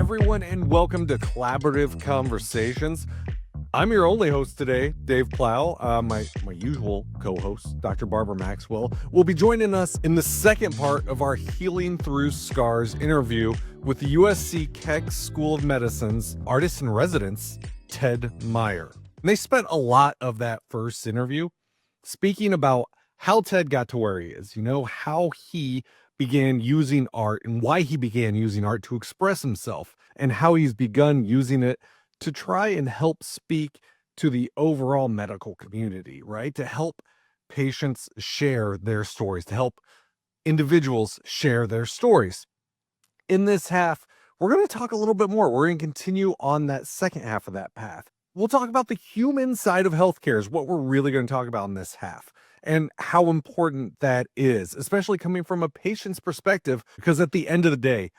everyone, and welcome to Collaborative Conversations. I'm your only host today, Dave Plow. My usual co-host, Dr. Barbara Maxwell, will be joining us in the second part of our Healing Through Scars interview with the USC Keck School of Medicine's artist-in-residence, Ted Meyer. And they spent a lot of that first interview speaking about how Ted got to where he is, how he began using art and why he began using art to express himself, and how he's begun using it to try and help speak to the overall medical community, right? To help patients share their stories, to help individuals share their stories. In this half, we're going to talk a little bit more. We're going to continue on that second half of that path. We'll talk about the human side of healthcare is what we're really going to talk about in this half, and how important that is, especially coming from a patient's perspective, because at the end of the day,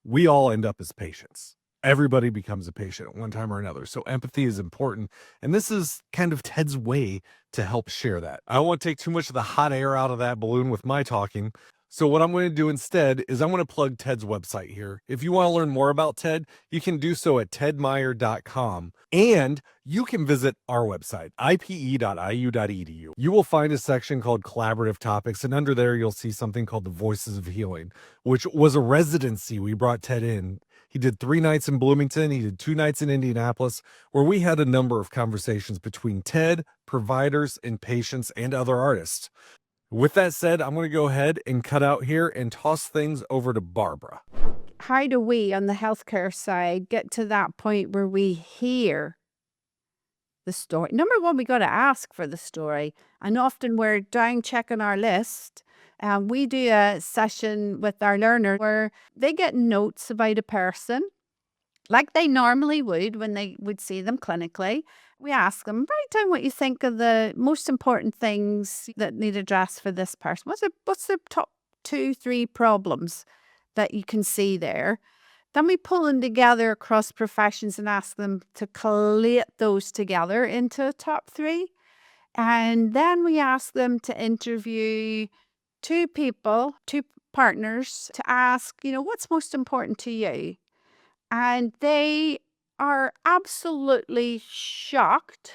we all end up as patients. Everybody becomes a patient at one time or another. So empathy is important. And this is kind of Ted's way to help share that. I don't want to take too much of the hot air out of that balloon with my talking. So what I'm going to do instead is I'm going to plug Ted's website here. If you want to learn more about Ted, you can do so at tedmeyer.com. And you can visit our website, ipe.iu.edu. You will find a section called Collaborative Topics, and under there you'll see something called the Voices of Healing, which was a residency we brought Ted in. He did 3 nights in Bloomington. He did 2 nights in Indianapolis, where we had a number of conversations between Ted, providers, and patients, and other artists. With that said, I'm going to go ahead and cut out here and toss things over to Barbara. How do we, on the healthcare side, get to that point where we hear the story? Number one, we got to ask for the story. And often we're down checking our list. We do a session with our learner where they get notes about a person, like they normally would when they would see them clinically. We ask them, write down what you think of the most important things that need addressed for this person. What's the top 2-3 problems that you can see there? Then we pull them together across professions and ask them to collate those together into a top 3. And then we ask them to interview 2 people, 2 partners, to ask, what's most important to you? And they are absolutely shocked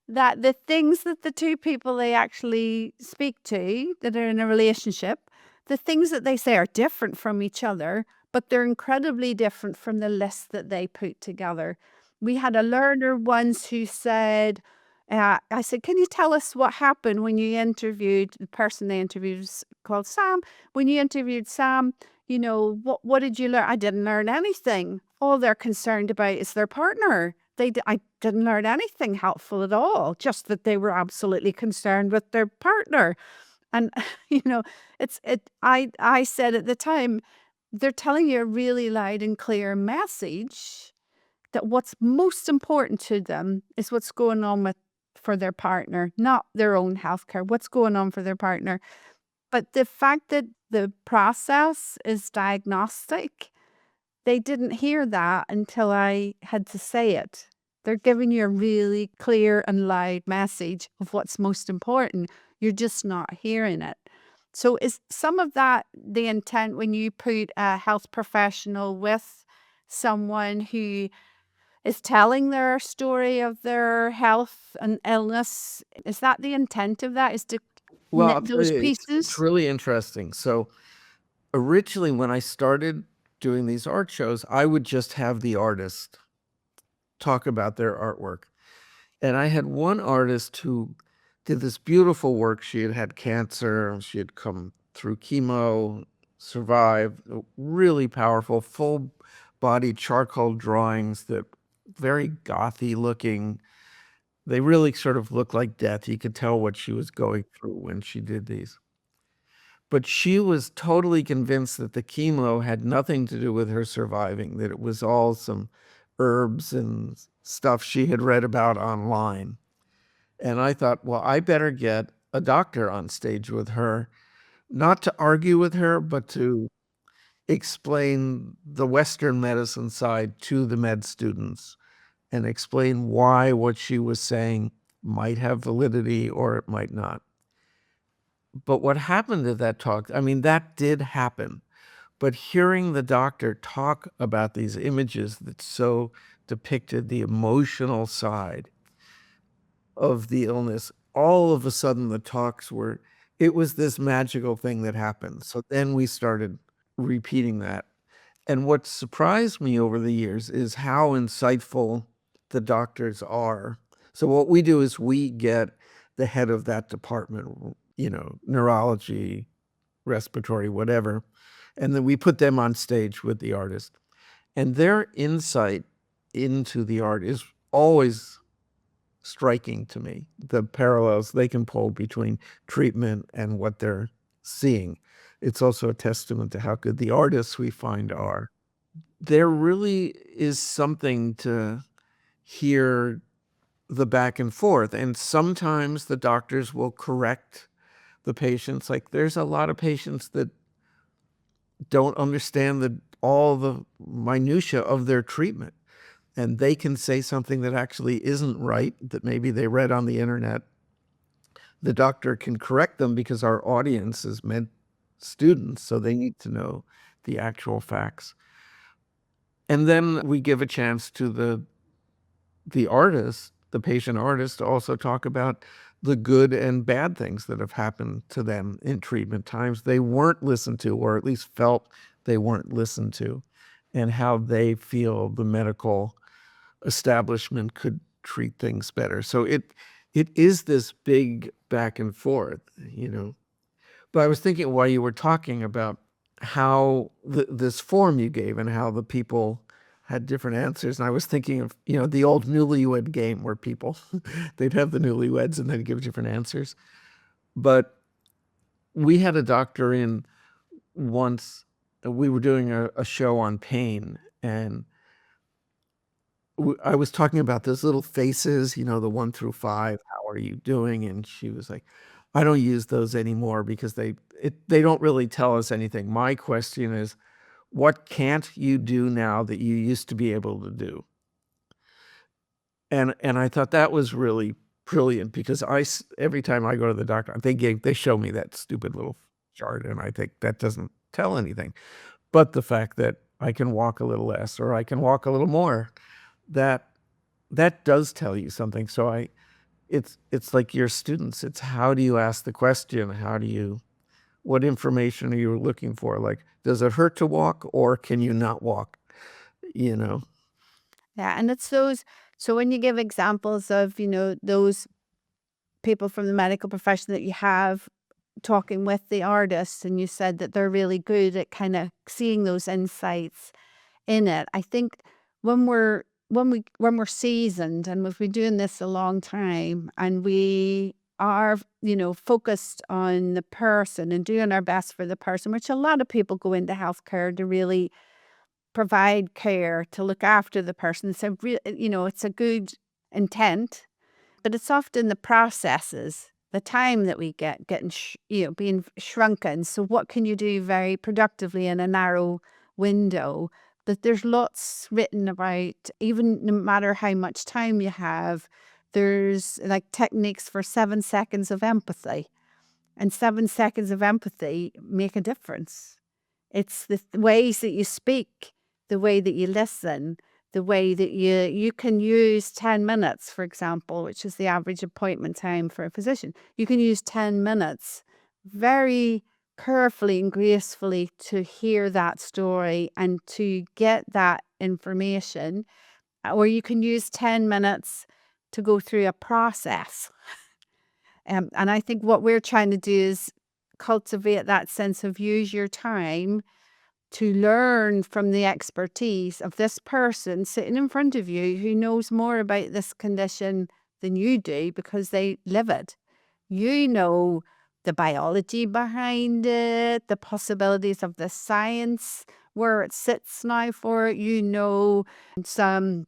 that the things that the 2 people they actually speak to that are in a relationship, the things that they say are different from each other, but they're incredibly different from the list that they put together. We had a learner once who said, I said, can you tell us what happened when you interviewed, the person they interviewed was called Sam. When you interviewed Sam, what did you learn? I didn't learn anything. All they're concerned about is their partner. I didn't learn anything helpful at all, just that they were absolutely concerned with their partner. And, I said at the time, they're telling you a really loud and clear message that what's most important to them is what's going on for their partner, not their own healthcare, what's going on for their partner. But the fact that the process is diagnostic, they didn't hear that until I had to say it. They're giving you a really clear and loud message of what's most important. You're just not hearing it. So is some of that the intent when you put a health professional with someone who is telling their story of their health and illness? Is that the intent of that, is to Well, knit I'll tell those you, it's pieces? really interesting. So originally, when I started doing these art shows, I would just have the artist talk about their artwork. And I had one artist who did this beautiful work. She had had cancer. She had come through chemo, survived. Really powerful, full body charcoal drawings that very gothy looking. They really sort of looked like death. You could tell what she was going through when she did these. But she was totally convinced that the chemo had nothing to do with her surviving, that it was all some herbs and stuff she had read about online. And I thought, well, I better get a doctor on stage with her, not to argue with her, but to explain the Western medicine side to the med students and explain why what she was saying might have validity or it might not. But what happened at that talk, I mean, that did happen. But hearing the doctor talk about these images that so depicted the emotional side of the illness, all of a sudden the talks were, it was this magical thing that happened. So then we started repeating that. And what surprised me over the years is how insightful the doctors are. So what we do is we get the head of that department, neurology, respiratory, whatever, and then we put them on stage with the artist. And their insight into the art is always striking to me, the parallels they can pull between treatment and what they're seeing. It's also a testament to how good the artists we find are. There really is something to hear the back and forth, and sometimes the doctors will correct the patients. Like, there's a lot of patients that don't understand all the minutia of their treatment, and they can say something that actually isn't right, that maybe they read on the internet. The doctor can correct them because our audience is meant students, so they need to know the actual facts. And then we give a chance to the artist, the patient artist, to also talk about the good and bad things that have happened to them in treatment, times they weren't listened to, or at least felt they weren't listened to, and how they feel the medical establishment could treat things better. So it is this big back and forth. But I was thinking while you were talking about how this form you gave and how the people had different answers, and I was thinking of the old newlywed game where people they'd have the newlyweds and they'd give different answers. But we had a doctor in once. We were doing a show on pain, and I was talking about those little faces, the 1 through 5, how are you doing? And she was like, I don't use those anymore because they don't really tell us anything. My question is, what can't you do now that you used to be able to do? And I thought that was really brilliant, because every time I go to the doctor, they show me that stupid little chart, and I think that doesn't tell anything. But the fact that I can walk a little less or I can walk a little more, that does tell you something. So it's like your students. It's how do you ask the question? What information are you looking for? Like, does it hurt to walk, or can you not walk? Yeah, and it's those. So when you give examples of, those people from the medical profession that you have talking with the artists, and you said that they're really good at kind of seeing those insights in it. I think when we're seasoned and we've been doing this a long time, and we are, focused on the person and doing our best for the person, which a lot of people go into healthcare to really provide care, to look after the person. So, it's a good intent, but it's often the processes, the time that we getting, being shrunken. So what can you do very productively in a narrow window? That there's lots written about, even no matter how much time you have, there's like techniques for 7 seconds of empathy, and 7 seconds of empathy make a difference. It's the ways that you speak, the way that you listen, the way that you can use 10 minutes, for example, which is the average appointment time for a physician. You can use 10 minutes very carefully and gracefully to hear that story and to get that information, or you can use 10 minutes to go through a process. And I think what we're trying to do is cultivate that sense of use your time to learn from the expertise of this person sitting in front of you who knows more about this condition than you do because they live it. You know the biology behind it, the possibilities of the science, where it sits now for it. You know some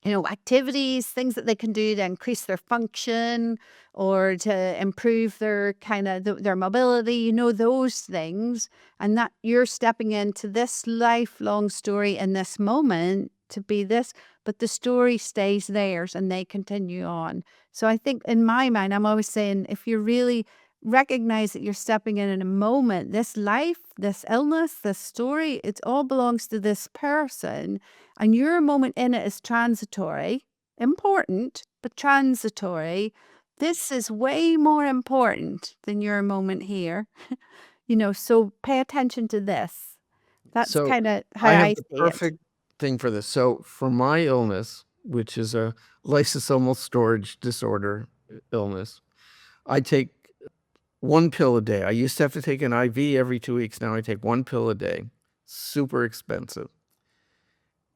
activities, things that they can do to increase their function or to improve their kind of their mobility, those things, and that you're stepping into this lifelong story in this moment to be this, but the story stays theirs and they continue on. So I think in my mind, I'm always saying, if you're really recognize that you're stepping in a moment. This life, this illness, this story, it all belongs to this person. And your moment in it is transitory, important, but transitory. This is way more important than your moment here. So pay attention to this. That's So kind of how I have I the see it. perfect thing for this. So for my illness, which is a lysosomal storage disorder illness, I take one pill a day. I used to have to take an IV every 2 weeks. Now I take one pill a day. Super expensive.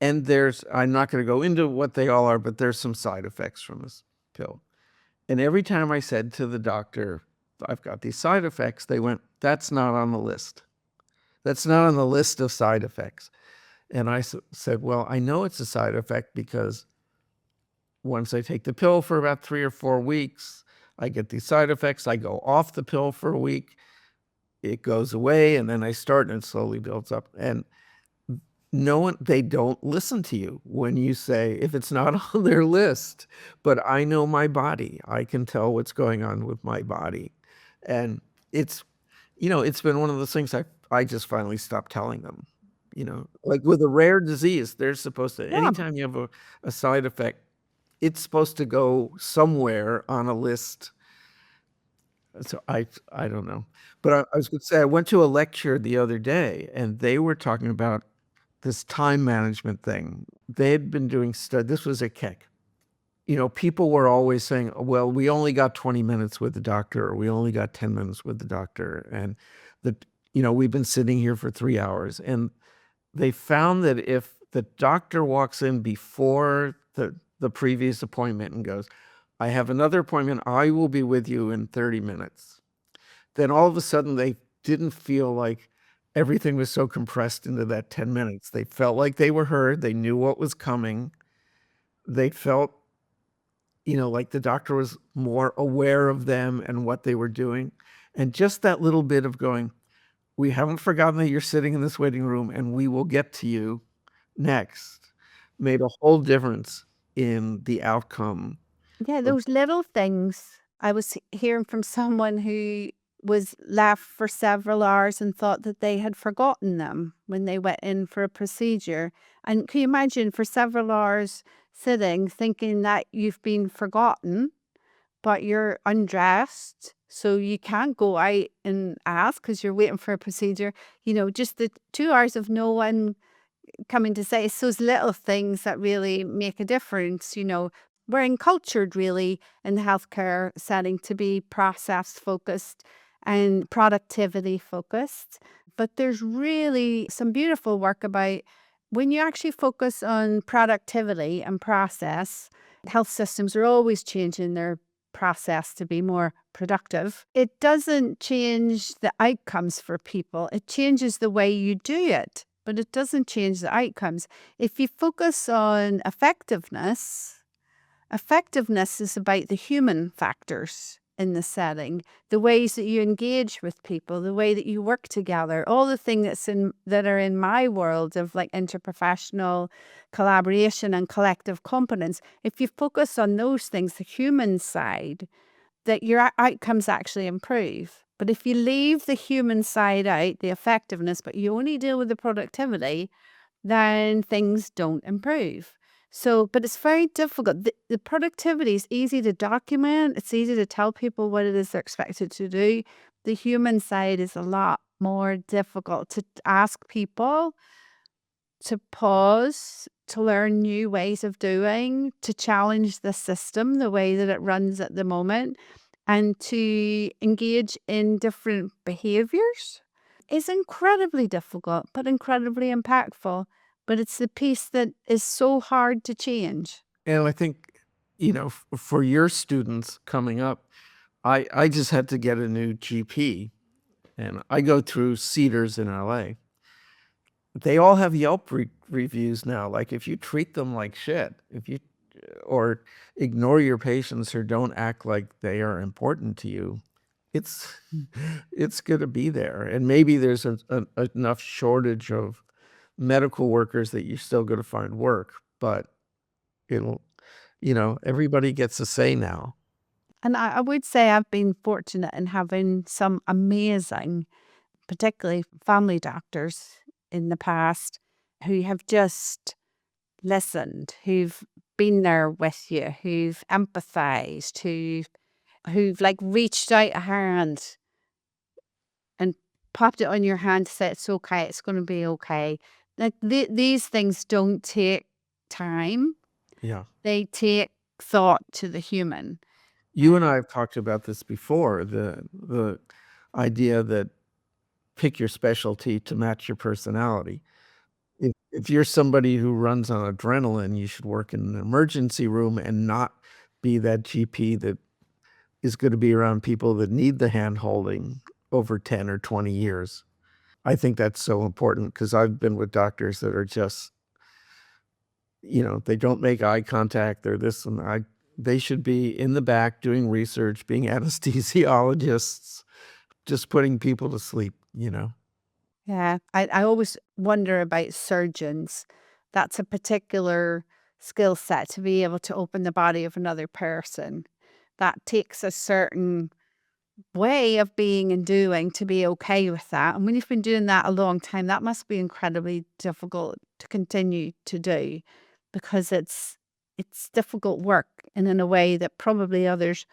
And I'm not going to go into what they all are, but there's some side effects from this pill. And every time I said to the doctor, I've got these side effects, they went, that's not on the list. That's not on the list of side effects. And I said, well, I know it's a side effect because once I take the pill for about 3 or 4 weeks, I get these side effects. I go off the pill for a week, it goes away, and then I start and it slowly builds up. And they don't listen to you when you say, if it's not on their list, but I know my body. I can tell what's going on with my body. And it's been one of those things I just finally stopped telling them. Like with a rare disease, they're supposed to, Yeah. anytime you have a side effect, it's supposed to go somewhere on a list. So I don't know. But I was going to say, I went to a lecture the other day and they were talking about this time management thing. They had been doing this was at Keck. People were always saying, well, we only got 20 minutes with the doctor, or we only got 10 minutes with the doctor. And we've been sitting here for 3 hours. And they found that if the doctor walks in before the previous appointment and goes, I have another appointment, I will be with you in 30 minutes. Then all of a sudden they didn't feel like everything was so compressed into that 10 minutes. They felt like they were heard. They knew what was coming. They felt, like the doctor was more aware of them and what they were doing. And just that little bit of going, we haven't forgotten that you're sitting in this waiting room and we will get to you next, made a whole difference in the outcome. Yeah, those little things. I was hearing from someone who was left for several hours and thought that they had forgotten them when they went in for a procedure. And can you imagine for several hours sitting thinking that you've been forgotten, but you're undressed, so you can't go out and ask because you're waiting for a procedure. Just the 2 hours of no one coming to say. It's those little things that really make a difference. We're encultured really in the healthcare setting to be process focused and productivity focused. But there's really some beautiful work about when you actually focus on productivity and process. Health systems are always changing their process to be more productive. It doesn't change the outcomes for people. It changes the way you do it, but it doesn't change the outcomes. If you focus on effectiveness is about the human factors in the setting, the ways that you engage with people, the way that you work together, all the things that are in my world of like interprofessional collaboration and collective competence. If you focus on those things, the human side, that your outcomes actually improve. But if you leave the human side out, the effectiveness, but you only deal with the productivity, then things don't improve. But it's very difficult. The productivity is easy to document. It's easy to tell people what it is they're expected to do. The human side is a lot more difficult to ask people to pause, to learn new ways of doing, to challenge the system, the way that it runs at the moment, and to engage in different behaviors is incredibly difficult, but incredibly impactful. But it's the piece that is so hard to change. And I think, for your students coming up, I just had to get a new GP, and I go through Cedars in LA. They all have Yelp reviews now. Like if you treat them like shit, or ignore your patients or don't act like they are important to you, it's going to be there. And maybe there's enough shortage of medical workers that you're still going to find work, but it'll, everybody gets a say now. And I would say I've been fortunate in having some amazing, particularly family doctors in the past who have just listened, who've been there with you, who've empathized, who've like reached out a hand and popped it on your hand to say it's okay, it's going to be okay. Like these things don't take time; Yeah. they take thought to the human. You and I have talked about this before, the idea that pick your specialty to match your personality. If you're somebody who runs on adrenaline, you should work in an emergency room and not be that GP that is gonna be around people that need the hand-holding over 10 or 20 years. I think that's so important because 'cause I've been with doctors that are just, they don't make eye contact, they're this and they should be in the back doing research, being anesthesiologists, just putting people to sleep. Yeah, I always wonder about surgeons. That's a particular skill set to be able to open the body of another person. That takes a certain way of being and doing to be okay with that. And when you've been doing that a long time, that must be incredibly difficult to continue to do because it's difficult work and in a way that probably others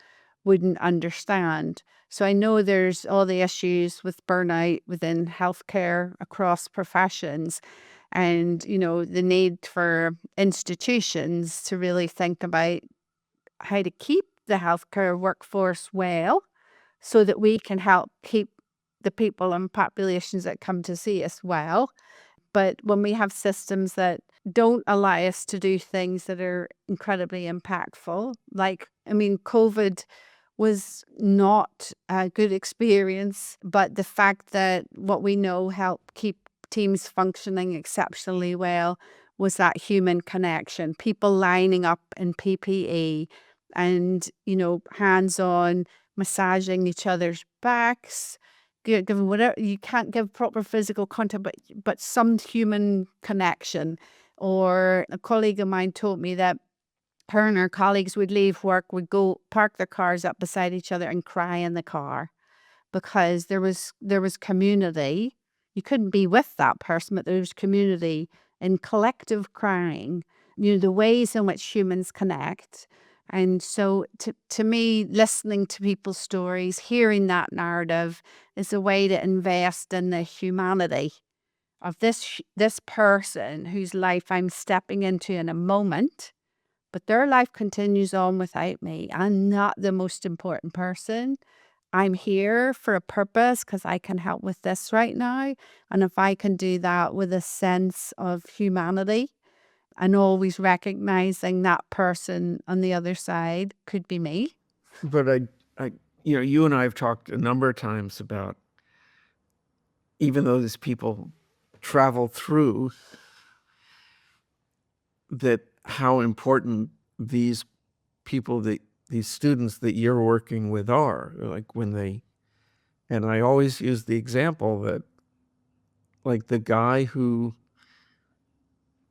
wouldn't understand. So I know there's all the issues with burnout within healthcare across professions and the need for institutions to really think about how to keep the healthcare workforce well so that we can help keep the people and populations that come to see us well. But when we have systems that don't allow us to do things that are incredibly impactful, like, I mean, COVID was not a good experience, but the fact that what we know helped keep teams functioning exceptionally well was that human connection, people lining up in PPE and, hands on, massaging each other's backs, giving whatever you can't give proper physical contact, but some human connection. Or a colleague of mine told me that her and her colleagues would leave work, would go park their cars up beside each other and cry in the car because there was community. You couldn't be with that person, but there was community and collective crying, the ways in which humans connect. And so to me, listening to people's stories, hearing that narrative is a way to invest in the humanity of this person whose life I'm stepping into in a moment, but their life continues on without me. I'm not the most important person. I'm here for a purpose because I can help with this right now. And if I can do that with a sense of humanity and always recognizing that person on the other side could be me. But you and I have talked a number of times about even though these people travel through that how important these people that these students that you're working with are like and I always use the example that like the guy who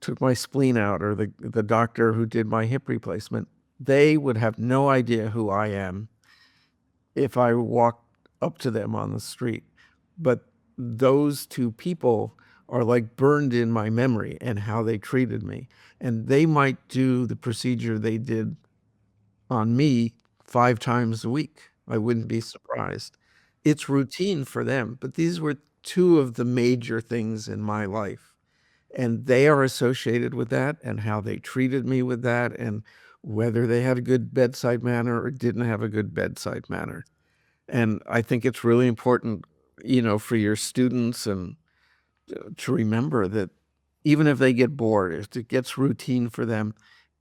took my spleen out or the doctor who did my hip replacement, they would have no idea who I am if I walked up to them on the street. But those two people are like burned in my memory and how they treated me. And they might do the procedure they did on me 5 times a week. I wouldn't be surprised. It's routine for them, but these were two of the major things in my life. And they are associated with that and how they treated me with that and whether they had a good bedside manner or didn't have a good bedside manner. And I think it's really important, for your students and to remember that even if they get bored, if it gets routine for them,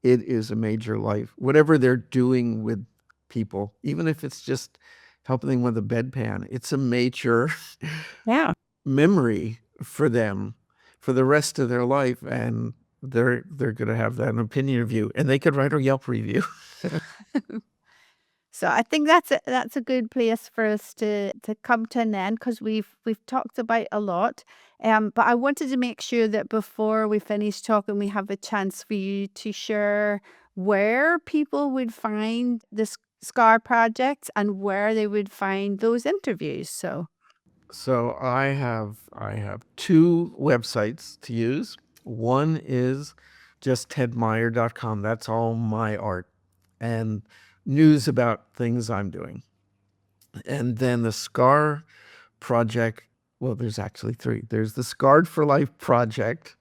it is a major life. Whatever they're doing with people, even if it's just helping them with a bedpan, it's a major Yeah. memory for them for the rest of their life. And they're going to have that opinion of you and they could write a Yelp review. So I think that's a good place for us to come to an end because we've talked about a lot. But I wanted to make sure that before we finish talking, we have a chance for you to share where people would find this SCAR projects and where they would find those interviews. So I have 2 websites to use. One is just tedmeyer.com. That's all my art and news about things I'm doing. And then the SCAR project, well, there's actually 3. There's the Scarred for Life project.com,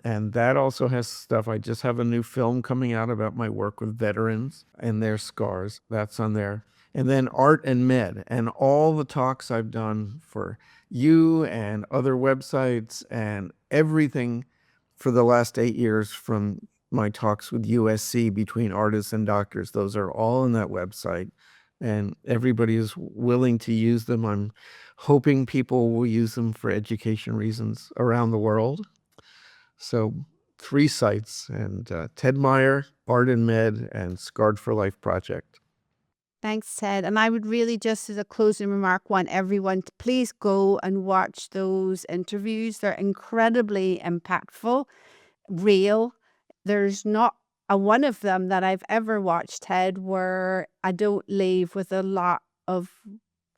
and that also has stuff. I just have a new film coming out about my work with veterans and their scars. That's on there. And then Art and Med, and all the talks I've done for you and other websites and everything for the last 8 years from my talks with USC between artists and doctors. Those are all on that website, and everybody is willing to use them. I'm hoping people will use them for education reasons around the world. So 3 sites, and Ted Meyer, Art and Med, and Scarred for Life Project. Thanks, Ted. And I would really, just as a closing remark, want everyone to please go and watch those interviews. They're incredibly impactful, real. There's not a one of them that I've ever watched, Ted, where I don't leave with a lot of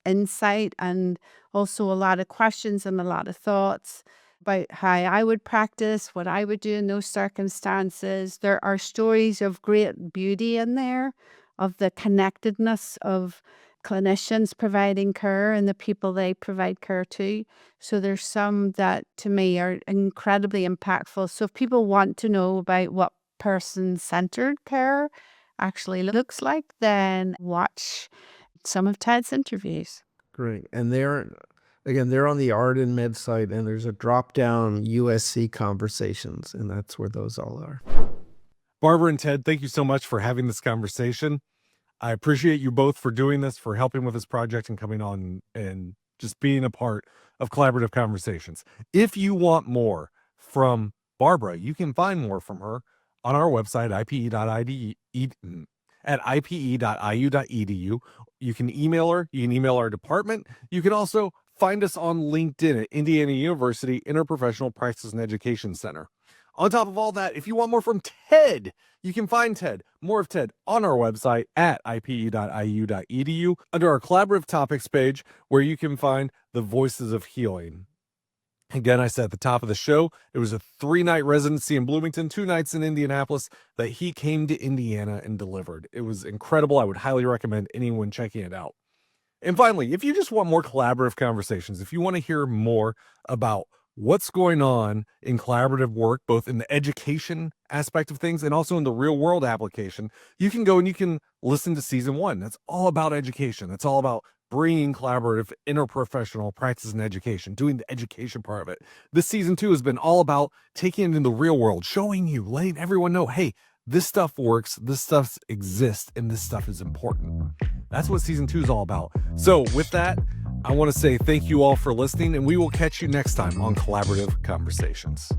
insight and also a lot of questions and a lot of thoughts about how I would practice, what I would do in those circumstances. There are stories of great beauty in there, of the connectedness of clinicians providing care and the people they provide care to. So there's some that to me are incredibly impactful. So if people want to know about what person-centered care actually looks like, then watch some of Ted's interviews. Great. And they're on the Art and Med site, and there's a drop-down USC conversations, and that's where those all are. Barbara and Ted, thank you so much for having this conversation. I appreciate you both for doing this, for helping with this project and coming on and just being a part of collaborative conversations. If you want more from Barbara, you can find more from her on our website, at ipe.iu.edu. You can email her. You can email our department. You can also find us on LinkedIn at Indiana University Interprofessional Practice and Education Center. On top of all that, if you want more from Ted, you can find more of Ted on our website at ipe.iu.edu under our collaborative topics page, where you can find the Voices of Healing. Again, I said at the top of the show, it was a 3-night residency in Bloomington, 2 nights in Indianapolis that he came to Indiana and delivered. It was incredible. I would highly recommend anyone checking it out. And finally, if you just want more collaborative conversations, if you want to hear more about what's going on in collaborative work, both in the education aspect of things and also in the real world application, you can go and you can listen to season 1. That's all about education. That's all about bringing collaborative interprofessional practice and education, doing the education part of it. This season 2 has been all about taking it in the real world, showing you, letting everyone know, hey, this stuff works, this stuff exists, and this stuff is important. That's what season 2 is all about. So with that, I want to say thank you all for listening, and we will catch you next time on Collaborative Conversations.